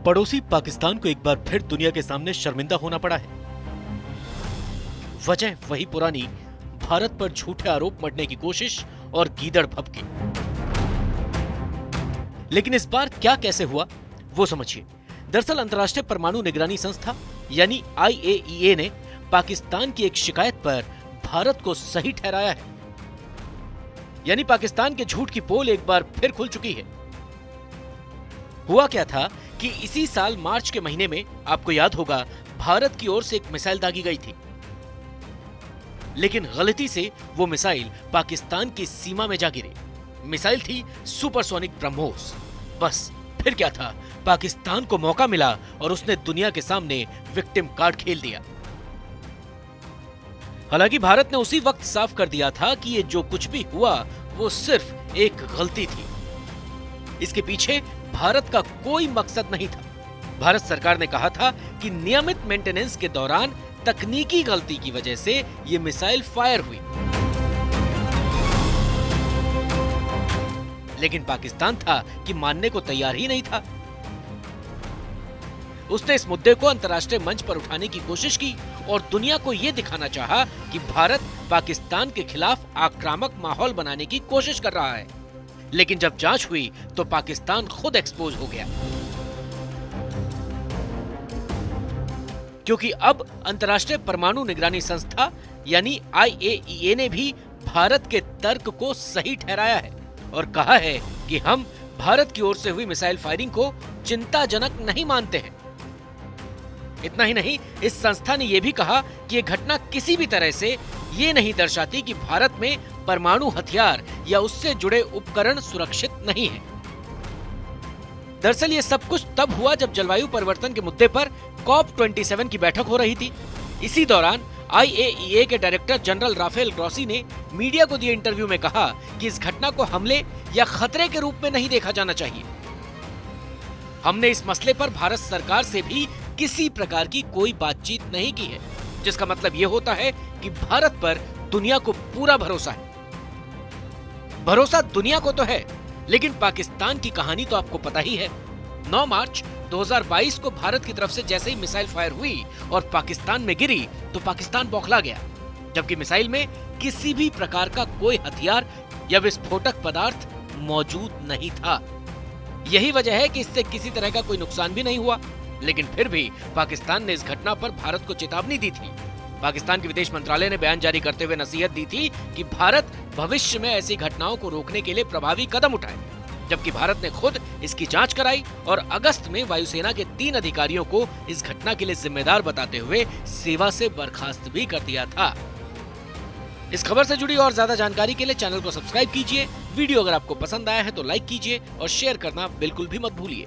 पड़ोसी पाकिस्तान को एक बार फिर दुनिया के सामने शर्मिंदा होना पड़ा है। वजह वही पुरानी भारत पर झूठे आरोप मढ़ने की कोशिश और गीदड़ भभके। लेकिन इस बार क्या कैसे हुआ वो समझिए। दरअसल अंतर्राष्ट्रीय परमाणु निगरानी संस्था यानी IAEA ने पाकिस्तान की एक शिकायत पर भारत को सही ठहराया है। यानी पाकिस्तान के झूठ की पोल एक बार फिर खुल चुकी है। हुआ क्या था कि इसी साल मार्च के महीने में आपको याद होगा भारत की ओर से एक मिसाइल दागी गई थी, लेकिन गलती से वो मिसाइल पाकिस्तान की सीमा में जा गिरी। मिसाइल थी सुपरसोनिक ब्रह्मोस। बस फिर क्या था, पाकिस्तान को मौका मिला और उसने दुनिया के सामने विक्टिम कार्ड खेल दिया। हालांकि भारत ने उसी वक्त साफ कर दिया था कि ये जो कुछ भी हुआ वो सिर्फ एक गलती थी। इसके पीछे भारत का कोई मकसद नहीं था। भारत सरकार ने कहा था कि नियमित मेंटेनेंस के दौरान तकनीकी गलती की वजह से ये मिसाइल फायर हुई। लेकिन पाकिस्तान था कि मानने को तैयार ही नहीं था। उसने इस मुद्दे को अंतर्राष्ट्रीय मंच पर उठाने की कोशिश की और दुनिया को यह दिखाना चाहा कि भारत पाकिस्तान के खिलाफ आक्रामक माहौल बनाने की कोशिश कर रहा है। लेकिन जब जांच हुई तो पाकिस्तान खुद एक्सपोज हो गया, क्योंकि अब अंतर्राष्ट्रीय परमाणु निगरानी संस्था यानी IAEA ने भी भारत के तर्क को सही ठहराया है और कहा है कि हम भारत की ओर से हुई मिसाइल फायरिंग को चिंताजनक नहीं मानते हैं। इतना ही नहीं, इस संस्था ने यह भी कहा कि यह घटना किसी भी तरह से ये नहीं दर्शाती कि भारत में परमाणु हथियार या उससे जुड़े उपकरण सुरक्षित नहीं हैं। दरअसल ये सब कुछ तब हुआ जब जलवायु परिवर्तन के मुद्दे पर COP27 की बैठक हो रही थी। इसी दौरान IAEA के डायरेक्टर जनरल राफेल ग्रॉसी ने मीडिया को दिए इंटरव्यू में कहा कि इस घटना को हमले या खतरे के रूप में नहीं देखा जाना चाहिए। हमने इस मसले पर भारत सरकार से भी किसी प्रकार की कोई बातचीत नहीं की है, जिसका मतलब यह होता है कि भारत पर दुनिया को पूरा भरोसा है। भरोसा दुनिया को तो है, लेकिन पाकिस्तान की कहानी तो आपको पता ही है। 9 मार्च 2022 को भारत की तरफ से जैसे ही मिसाइल फायर हुई और पाकिस्तान में गिरी तो पाकिस्तान बौखला गया, जबकि मिसाइल में किसी भी प्रकार का कोई हथियार या विस्फोटक पदार्थ मौजूद नहीं था। यही वजह है कि इससे किसी तरह का कोई नुकसान भी नहीं हुआ। लेकिन फिर भी पाकिस्तान ने इस घटना पर भारत को चेतावनी दी थी। पाकिस्तान के विदेश मंत्रालय ने बयान जारी करते हुए नसीहत दी थी कि भारत भविष्य में ऐसी घटनाओं को रोकने के लिए प्रभावी कदम उठाए, जबकि भारत ने खुद इसकी जांच कराई और अगस्त में वायुसेना के 3 अधिकारियों को इस घटना के लिए जिम्मेदार बताते हुए सेवा से बर्खास्त भी कर दिया था। इस खबर से जुड़ी और ज्यादा जानकारी के लिए चैनल को सब्सक्राइब कीजिए। वीडियो अगर आपको पसंद आया है तो लाइक कीजिए और शेयर करना बिल्कुल भी मत भूलिए।